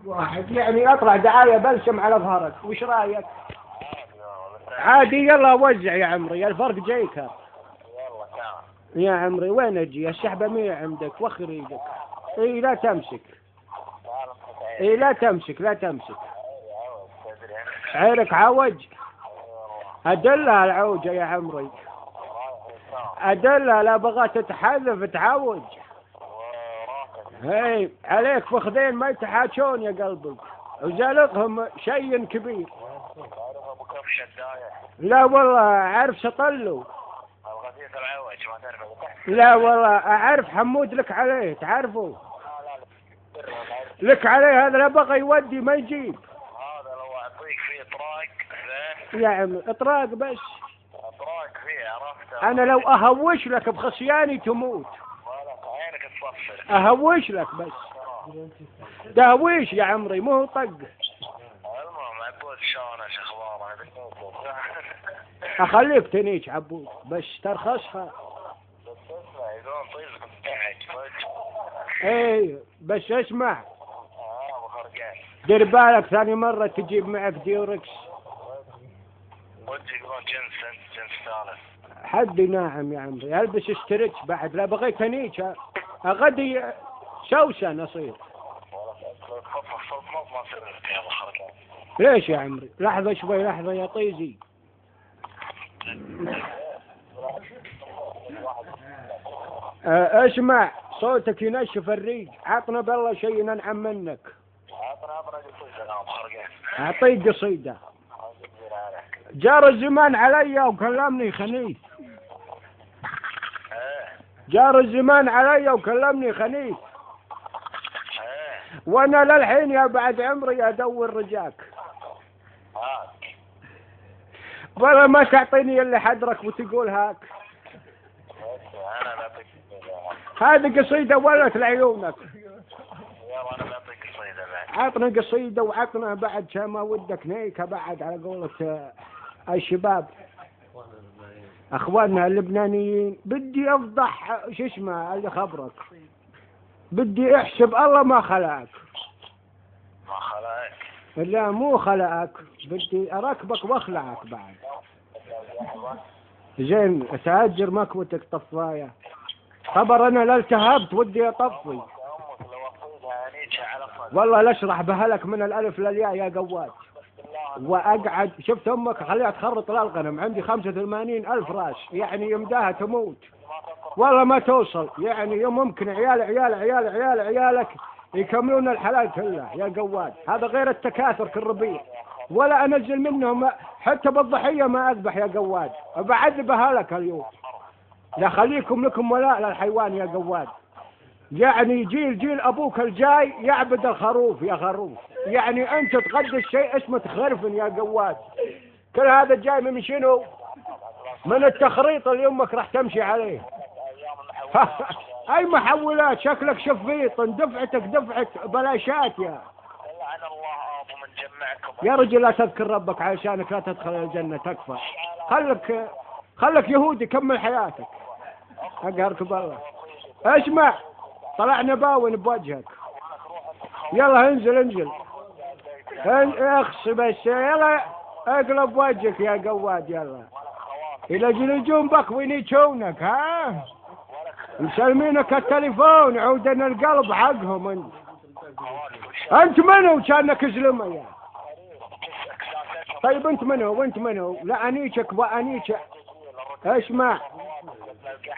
واحد يعني اطلع دعاية بلسم على ظهرك، وش رايك؟ عادي يلا وزع يا عمري، الفرق جيكر. يا عمري وين اجي؟ الشحبة مية عندك وخر ايدك. اي لا تمسك. اي لا تمسك لا تمسك. عيرك عوج. ادلها العوجة يا عمري. ادلها لا بغى تتحذف تعوج. هي عليك فخذين ما يتحاشون يا قلبي، وزلقهم شيء كبير. لا والله اعرف شطلو. لا والله اعرف حمود لك عليه تعرفه. لك عليه هذا لا بغى يودي ما يجيب. هذا لو اعطيك فيه اطراق يا عم اطراق بس. اطراق فيه عرفت. انا لو اهوش لك بخصياني تموت. عينك تصفر. اهوش لك بس. دهويش يا عمري مو طق. المهم عبود شلون ايش اخباره؟ اخليك تنيج عبود بس ترخصها. بس اسمع يقولون طيزك متعج صدق. ايه بس اسمع. ابو خرقان. دير بالك ثاني مرة تجيب معك ديوركس. ودي يقولون جنس ثالث. حدي ناعم يا عمري البس استرتش بعد لا بغيت انيج اغدي شوشة اصير. ليش يا عمري؟ لحظة شوي لحظة يا طيزي. اسمع صوتك ينشف الريق، عطنا بالله شيء ننعم منك. اعطيك قصيدة. جار الزمان علي وكلمني خنيف. جار الزمان علي وكلمني خنيف. وانا للحين يا بعد عمري ادور رجاك. ولا ما تعطيني اللي حدرك وتقول هاك. هذه قصيدة ولت لعيونك. انا بعطيك قصيدة بعد. عطنا قصيدة وعطنا بعد ما ودك نيكة بعد على قولة الشباب اخواننا اللبنانيين. بدي افضح شو اسمه اللي خبرك. بدي احسب الله ما خلقك. ما خلقك؟ لا مو خلقك، بدي اركبك واخلعك بعد. زين تأجر مكوتك طفاية. خبر انا لا التهبت ودي اطفي. والله لا اشرح بهلك من الالف للياء يا قواد. واقعد شفت امك خليها تخرط للغنم عندي 85,000 راس يعني يمداها تموت. والله ما توصل يعني يوم ممكن عيالك يكملون الحلال كله يا قواد. هذا غير التكاثر كل ربيع. ولا انزل منهم حتى بالضحية ما اذبح يا قواد. بعذبها لك اليوم. لا خليكم لكم ولاء للحيوان يا قواد. يعني جيل ابوك الجاي يعبد الخروف يا خروف. يعني انت تقدس شيء اسمه تخرفن يا قواد. كل هذا جاي من شنو؟ من التخريط اللي امك راح تمشي عليه. اي محولات شكلك شفيط دفعتك دفعة بلاشات يا. يا رجل لا تذكر ربك علشانك لا تدخل الجنة تكفى. خلك يهودي كمل حياتك. اقهرك بالله. اسمع طلعنا باون بوجهك. يلا انزل اخص بس يلا اقلب وجهك يا قواد. يلا الى يجون بك وين يجونك ها. مسلمينك التليفون عودنا القلب حقهم. انت منو كانك زلمه يا. طيب انت منو لا انيشك وانيش. اسمع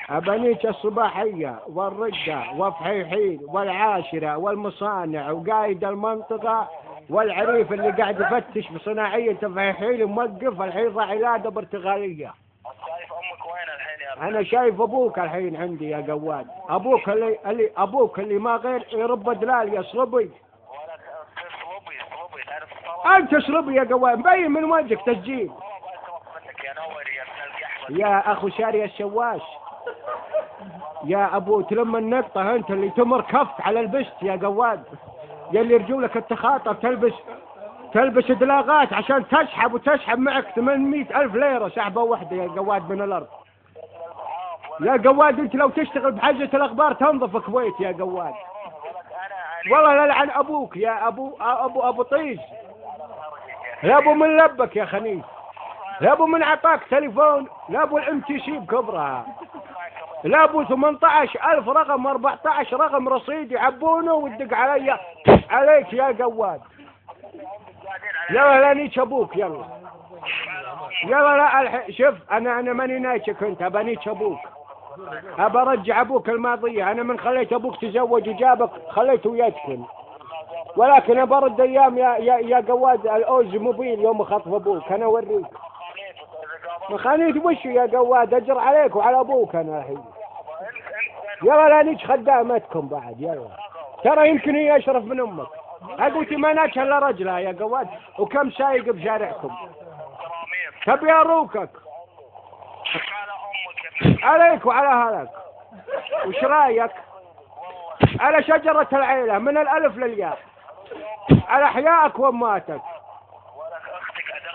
ابنيك الصباحيه والرده وفحيحين والعاشره والمصانع وقايد المنطقه والعريف اللي قاعد يفتش بصناعيه تفحيحين موقف الحين علاده برتغاليه. شايف امك وين الحين يا انا شايف ابوك الحين عندي يا قواد. ابوك اللي ما غير يرب دلال يصلبي. تصلبي تعرف انت تصلبي يا قواد مبين من وجهك تسجيل. يا اخو شاري الشواش يا ابو تلم النقطة انت اللي تمر كف على البشت يا قواد. يلي رجولك التخاطر تلبس دلاغات عشان تسحب معك 800,000 ليرة سحبة واحدة يا قواد من الارض. يا قواد انت لو تشتغل بحجة الاخبار تنظف كويت يا قواد. والله لا لعن ابوك يا ابو طيز. يا ابو من لبك يا خنيس، يا ابو من عطاك تليفون، لا ابو الام تي سي بكبرها، لا ابو 18,000 رقم 14 رقم رصيد يعبونه وتدق علي عليك يا قواد. يلا لا نيتش ابوك يلا. يلا لا شوف انا ماني نايتشك انت، ابانيتش ابوك، ابى ارجع ابوك الماضيه. انا من خليت ابوك تزوج وجابك خليته يسكن، ولكن ابى ارد ايام يا قواد الاوز موبيل يوم خطف ابوك انا اوريك. مخانيت وش يا قواد اجر عليك وعلى ابوك انا الحين. يلا لا نيتش خدامتكم بعد يلا، ترى يمكن هي اشرف من امك. اقولتي ما ناكل الا رجلها يا قواد، وكم سايق بشارعكم تبي اروكك عليك وعلى هذاك. وش رايك على شجرة العيلة من الالف للياء، على احيائك واماتك،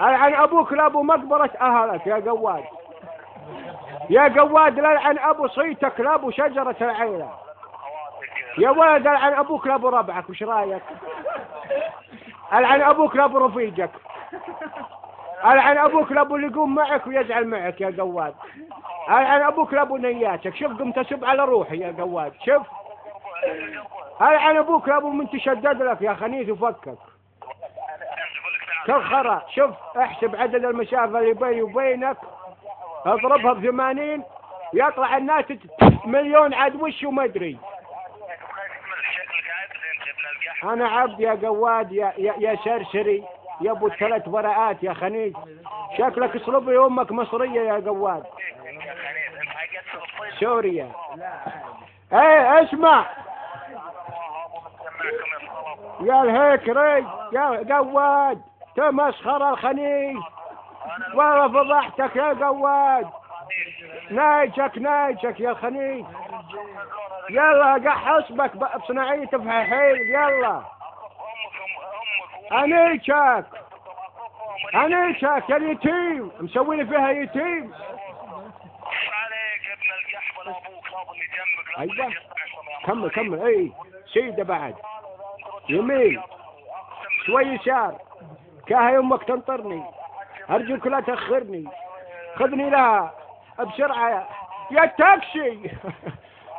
عن ابوك لابو مقبرة اهلك يا قواد. يا قواد لا لعن ابو صيتك لابو شجرة العيلة يا ولد، العن ابوك لابو ربعك. وش رايك العن ابوك لابو رفيقك، العن ابوك لابو اللي يقوم معك ويزعل معك يا قواد، العن ابوك لابو نياتك. شوف قمت اسب على روحي يا قواد. شوف العن ابوك لابو من تشدد لك يا خنيس وفكك كالخرا. شوف احسب عدد المسافة اللي بيني وبينك اضربها ب80 يطلع الناس مليون عاد وش وما ادري. انا عبد يا قواد يا شرشري يا ابو ال3 ورقات يا خنيس. شكلك اصلبي امك مصرية يا قواد، سوريا. ايه اسمع يا الهيكري يا قواد تمسخر الخنيس والله فضحتك يا قواد. نايشك يا خنيس. يلا قح حسبك بصناعية تفحيحين يلا. انيشك يا اليتيم مسوي لي فيها يتيم. عليك ابن القحبل ابوك لابو اللي جنبك لابو اللي ايوه كمل اي سيده بعد يمين شوي يسار. كاهي امك تنطرني ارجوك لا تاخرني، خذني لها بسرعه يا تاكسي.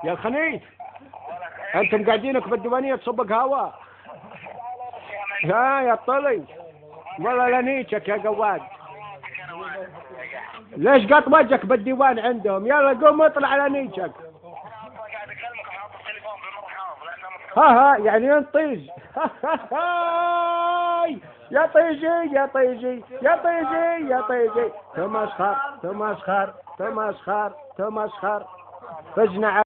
يا الخنيس انتم قاعدينك بالديوانيه تصبق هواء. ها يا طلي والله لا نيتشك يا قواد. ليش قط وجهك بالديوان عندهم؟ يلا قوم اطلع على نيتشك. ها يعني ينطيز. يا طيجي تمسخر فزنا.